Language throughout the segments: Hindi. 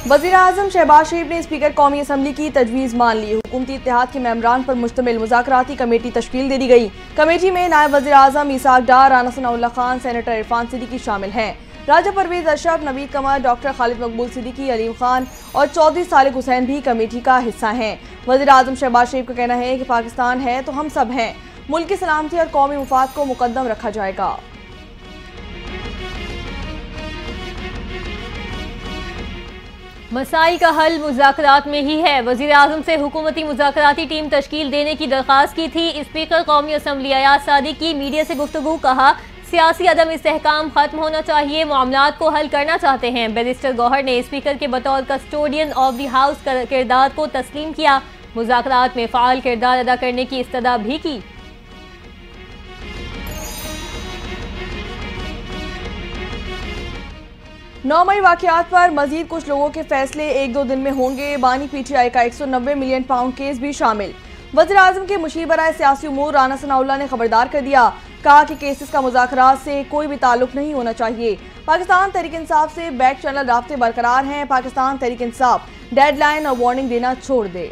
वज़ीर-ए-आज़म शहबाज शरीफ ने स्पीकर कौमी असम्बली की तजवीज़ मान ली। हुकूमती इत्तेहाद के मेम्बरान पर मुश्तमिल मुज़ाकराती कमेटी तश्कील दे दी गई। कमेटी में नायब वज़ीर-ए-आज़म ईसाक डार, राना सनाउल्लाह खान, सेनेटर इरफान सिद्दीकी शामिल हैं। राजा परवेज अशरफ, नवीद कमर, डॉक्टर खालिद मकबूल सिद्दीकी, अलीम खान और चौधरी सालिक हुसैन भी कमेटी का हिस्सा हैं। वज़ीर-ए-आज़म शहबाज शरीफ का कहना है कि पाकिस्तान है तो हम सब हैं। मुल्क की सलामती और कौमी मुफाद को मुकद्दम रखा जाएगा। मसाइल का हल मुज़ाकरात में ही है। वज़ीर-ए-आज़म से हुकूमती मुज़ाकराती टीम तश्कील देने की दरख्वास्त की थी। स्पीकर कौमी असम्बली अयाज सादिक की मीडिया से गुफ्तगू, कहा सियासी अदम इस्तेहकाम खत्म होना चाहिए, मामलात को हल करना चाहते हैं। बैरिस्टर गौहर ने स्पीकर के बतौर कस्टोडियन ऑफ द हाउस किरदार को तस्लीम किया। मुज़ाकरात में फ़ाल किरदार अदा करने की इस्तदा भी की। 9 मई वाक़यात पर मजीद कुछ लोगों के फैसले 1-2 दिन में होंगे। बानी PTI का 190 मिलियन पाउंड केस भी शामिल। वज़ीर-ए-आज़म के मुशीर बराए सियासी उमूर राना सनाउल्लाह ने खबरदार कर दिया। कहा कि केसेस का मुज़ाकरात से कोई भी ताल्लुक नहीं होना चाहिए। पाकिस्तान तहरीक इंसाफ से बैक चैनल राब्ते बरकरार हैं। पाकिस्तान तहरीक इंसाफ डेडलाइन और वार्निंग देना छोड़ दे।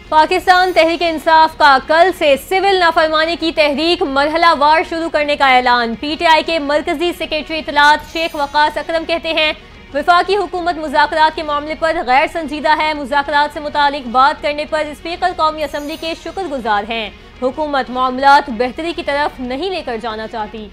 पाकिस्तान तहरीक इंसाफ का कल से सिविल नाफरमानी की तहरीक मरहलावार शुरू करने का ऐलान। PTI के मरकजी सेक्रेटरी इत्तलात शेख वकास अकरम कहते हैं वफाकी हुकूमत मुज़ाकरात के मामले पर गैर संजीदा है। मुज़ाकरात से मुतालिक बात करने पर स्पीकर कौमी असम्बली के शुक्रगुजार हैं। हुकूमत मामलात बेहतरी की तरफ नहीं लेकर जाना चाहती।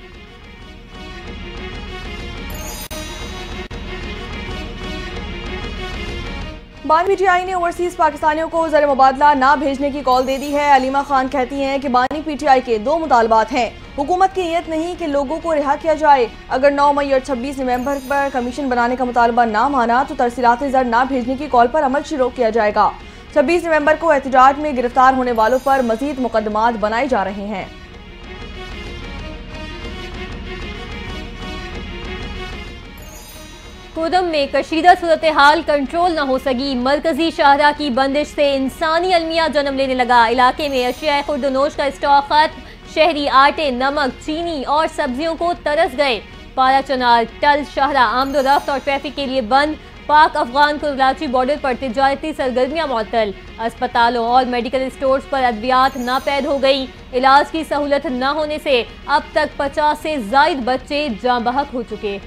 बानी PTI ने ओवरसीज पाकिस्तानियों को ज़र मुबादला ना भेजने की कॉल दे दी है। अलीमा खान कहती हैं कि बानी PTI के 2 मुतालबात हैं। हुकूमत की नीयत नहीं कि लोगों को रिहा किया जाए। अगर 9 मई और 26 नवंबर पर कमीशन बनाने का मुतालबा ना माना तो तरसीलात ज़र ना भेजने की कॉल पर अमल शुरू किया जाएगा। 26 नवंबर को एहतजाज में गिरफ्तार होने वालों पर मजीद मुकदमात बनाए जा रहे हैं। कोदम में कशीदा सूरत हाल कंट्रोल न हो सकी। मरकजी शाहरा की बंदिश से इंसानी अलमिया जन्म लेने लगा। इलाके में अशिया खुर्दनोश का स्टॉक खत्म। शहरी आटे, नमक, चीनी और सब्जियों को तरस गए। पारा चनार, टल शाहरा आमदोरफ्त और ट्रैफिक के लिए बंद। पाक अफगान कराची बॉर्डर पर तिजारती सरगर्मियां मुअत्तल। अस्पतालों और मेडिकल स्टोर्स पर अद्वियात नापैद हो गई। इलाज की सहूलत न होने से अब तक 50 से जायद बच्चे जाँ बहक हो चुके।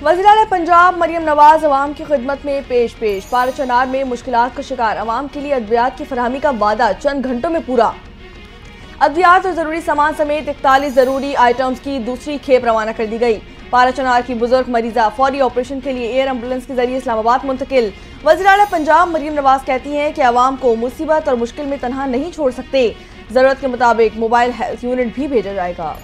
वज़ीर-ए-आला पंजाब मरियम नवाज अवाम की खिदमत में पेश। पारा चनार में मुश्किलात का शिकार अवाम के लिए अद्वियात की फरहमी का वादा चंद घंटों में पूरा। अद्वियात और ज़रूरी सामान समेत 41 ज़रूरी आइटम्स की दूसरी खेप रवाना कर दी गई। पारा चनार की बुजुर्ग मरीजा फौरी ऑपरेशन के लिए एयर एम्बुलेंस के जरिए इस्लामाबाद मुंतकिल। वज़ीर-ए-आला पंजाब मरियम नवाज कहती हैं कि अवाम को मुसीबत और मुश्किल में तनहा नहीं छोड़ सकते। ज़रूरत के मुताबिक मोबाइल हेल्थ यूनिट भी भेजा जाएगा।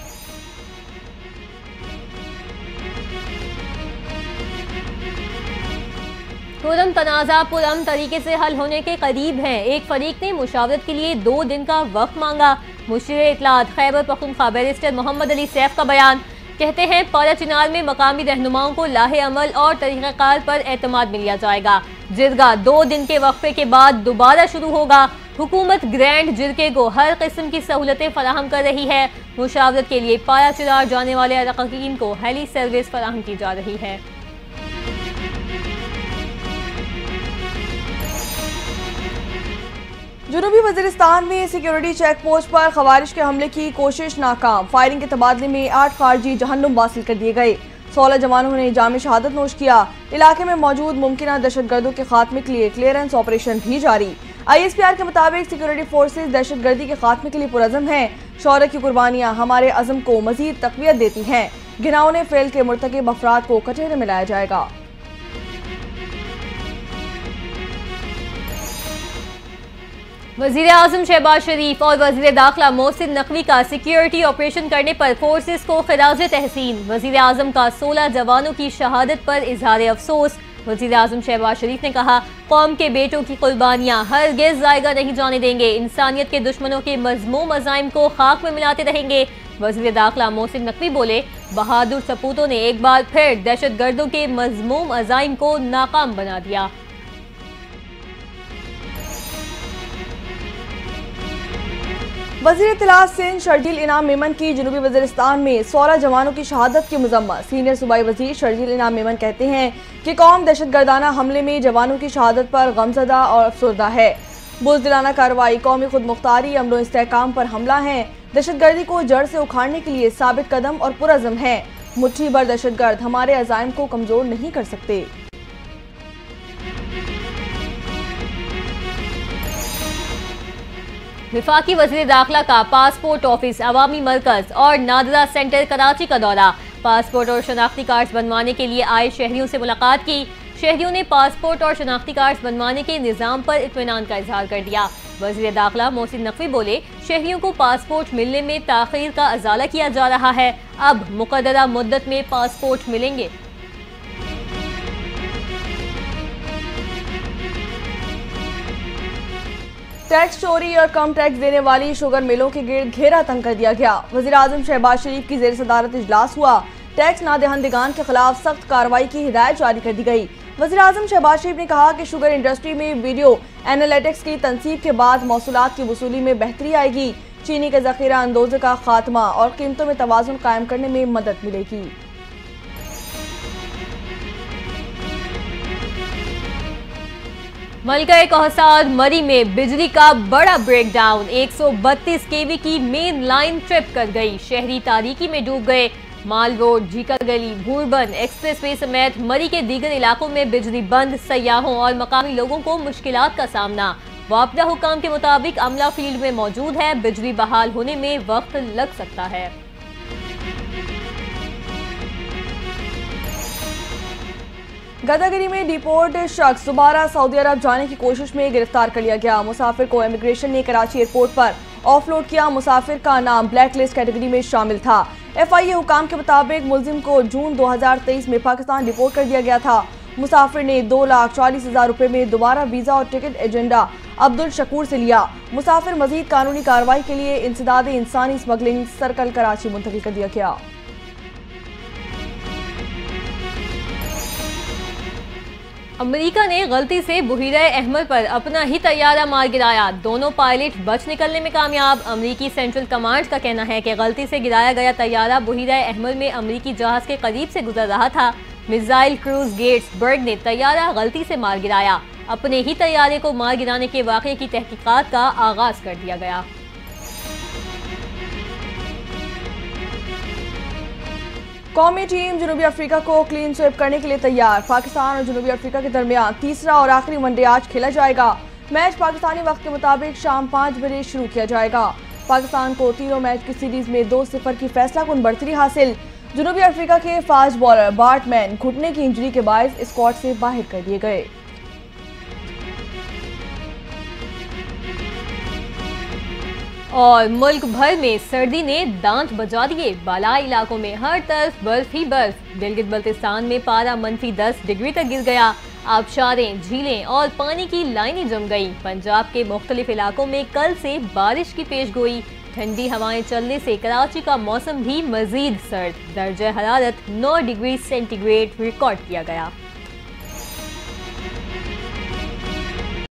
कोदम तनाज़ा पुरअमन तरीके से हल होने के करीब है। एक फरीक ने मुशावरत के लिए 2 दिन का वक्त मांगा। मुशीर इत्तलात खैबर पख्तूनख्वा बैरिस्टर मोहम्मद अली सैफ का बयान। कहते हैं पारा चिनार में मकामी रहनुमाओं को लाहे अमल और तरीक़ाकार पर एतमाद मिल जाएगा। जिरगा 2 दिन के वक्फे के बाद दोबारा शुरू होगा। हुकूमत ग्रैंड जिरगे को हर किस्म की सहूलतें फराहम कर रही है। मुशावरत के लिए पारा चिनार जाने वाले अरकान को हेली सर्विस फराहम की जा रही है। जनूबी वज़ीरिस्तान में सिक्योरिटी चेक पोस्ट पर खवारिज के हमले की कोशिश नाकाम। फायरिंग के तबादले में 8 खारजी जहन्नुम हासिल कर दिए गए। 16 जवानों ने जाम शहादत नोश किया। इलाके में मौजूद मुमकिन दहशतगर्दों के खात्मे के लिए क्लियरेंस ऑपरेशन भी जारी। ISPR के मुताबिक सिक्योरिटी फोर्सेज दहशतगर्दी के खात्मे के लिए पुरअज़म हैं। शौर्य की कुर्बानियाँ हमारे अज़म को मजीद तक़वियत देती हैं। घिनौने फेल के मुर्तकिब अफराद को कटहरे में लाया जाएगा। वज़ीर-ए-आज़म शहबाज शरीफ और वज़ीर दाखिला मोहसिन नकवी का सिक्योरिटी ऑपरेशन करने पर फोर्सेस को खिराज तहसीन। वज़ीर-ए-आज़म का 16 जवानों की शहादत पर इजहार अफसोस। वज़ीर-ए-आज़म शहबाज शरीफ ने कहा कौम के बेटों की कुर्बानियाँ हरगिज़ ज़ायगा नहीं जाने देंगे। इंसानियत के दुश्मनों के मज़मूम अज़ाइम को खाक में मिलाते रहेंगे। वज़ीर दाखिला मोहसिन नकवी बोले बहादुर सपूतों ने एक बार फिर दहशतगर्दों के मज़मूम अज़ाइम को नाकाम बना दिया। वज़ीर इत्तलात सिंध शर्जील इनाम मेमन की जनूबी वज़ीरिस्तान में 16 जवानों की शहादत की मज़म्मत। सीनियर सूबाई वज़ीर शर्जील इनाम मेमन कहते हैं कि कौम दहशतगर्दाना हमले में जवानों की शहादत पर गमज़दा और अफसरदा है। बुज़दिलाना कार्रवाई कौमी खुद मुख्तारी अमन और इस्तेहकाम पर हमला है। दहशतगर्दी को जड़ से उखाड़ने के लिए साबित कदम और पुरअज़्म है। मुट्ठी भर दहशतगर्द हमारे अज़ाइम को कमज़ोर नहीं कर सकते। विफाकी वज़ीर दाखिला का पासपोर्ट ऑफिस, अवामी मरकज और नादरा सेंटर कराची का दौरा। पासपोर्ट और शनाख्ती कार्ड बनवाने के लिए आए शहरियों से मुलाकात की। शहरियों ने पासपोर्ट और शनाख्ती कार्ड बनवाने के निज़ाम पर इत्मीनान का इजहार कर दिया। वज़ीर दाखिला मोहसिन नकवी बोले, शहरियों को पासपोर्ट मिलने में ताख़ीर का अजाला किया जा रहा है। अब मुक़द्दरा मुद्दत में पासपोर्ट मिलेंगे। टैक्स चोरी और कम टैक्स देने वाली शुगर मिलों के गिर्द घेरा तंग कर दिया गया। वज़ीर आज़म शहबाज शरीफ की ज़ेर सदारत इजलास हुआ। टैक्स नादहिंदगान के खिलाफ सख्त कार्रवाई की हिदायत जारी कर दी गई। वज़ीर आज़म शहबाज शरीफ ने कहा कि शुगर इंडस्ट्री में वीडियो एनालिटिक्स की तनसीब के बाद मौसूलात की वसूली में बेहतरी आएगी। चीनी के ज़ख़ीरा अंदोज़े का खात्मा और कीमतों में तवाज़ुन कायम करने में मदद मिलेगी। मलका कहसार मरी में बिजली का बड़ा ब्रेकडाउन। 132 केवी की मेन लाइन ट्रिप कर गई। शहरी तारीकी में डूब गए। माल रोड, जीका गली, भूरबन एक्सप्रेसवे समेत मरी के दीगर इलाकों में बिजली बंद। सयाहों और मकामी लोगों को मुश्किलात का सामना। वापदा हुकाम के मुताबिक अमला फील्ड में मौजूद है। बिजली बहाल होने में वक्त लग सकता है। गदागिरी में डिपोर्ट शख्स दोबारा सऊदी अरब जाने की कोशिश में गिरफ्तार कर लिया गया। मुसाफिर को इमिग्रेशन ने कराची एयरपोर्ट पर ऑफलोड किया। मुसाफिर का नाम ब्लैक लिस्ट कैटेगरी में शामिल था। FIA हुकाम के मुताबिक मुलजिम को जून 2023 में पाकिस्तान डिपोर्ट कर दिया गया था। मुसाफिर ने 2,40,000 रुपये में दोबारा वीज़ा और टिकट एजेंडा अब्दुल शकूर से लिया। मुसाफिर मजीद कानूनी कार्रवाई के लिए इंसदाद इंसानी स्मगलिंग सर्कल कराची मुंतकिल कर दिया गया। अमेरिका ने गलती से बुहीरा अहमर पर अपना ही तैयारा मार गिराया। दोनों पायलट बच निकलने में कामयाब। अमेरिकी सेंट्रल कमांड का कहना है कि गलती से गिराया गया तैयारा बुहीरा अहमर में अमेरिकी जहाज के करीब से गुजर रहा था। मिसाइल क्रूज गेट्सबर्ग ने तैयारा गलती से मार गिराया। अपने ही तैयारे को मार गिराने के वाक़े की तहकीकात का आगाज कर दिया गया। कौमी टीम जनूबी अफ्रीका को क्लीन स्वीप करने के लिए तैयार। पाकिस्तान और जनूबी अफ्रीका के दरमियान तीसरा और आखिरी वनडे आज खेला जाएगा। मैच पाकिस्तानी वक्त के मुताबिक शाम 5 बजे शुरू किया जाएगा। पाकिस्तान को तीनों मैच की सीरीज में 2-0 की फैसलाकुन बढ़तरी हासिल। जनूबी अफ्रीका के फास्ट बॉलर बार्टमैन घुटने की इंजरी के बायस स्क्वाड से बाहर कर दिए गए। और मुल्क भर में सर्दी ने दांत बजा दिए। बालाई इलाकों में हर तरफ बर्फ ही बर्फ। गिलगित बल्तिस्तान में पारा -10 डिग्री तक गिर गया। आबशारें, झीलें और पानी की लाइनें जम गई। पंजाब के मुख्तलिफ इलाकों में कल से बारिश की पेशगोई। ठंडी हवाएं चलने से कराची का मौसम भी मजीद सर्द। दर्जा हरारत 9 डिग्री सेंटीग्रेड रिकॉर्ड किया गया।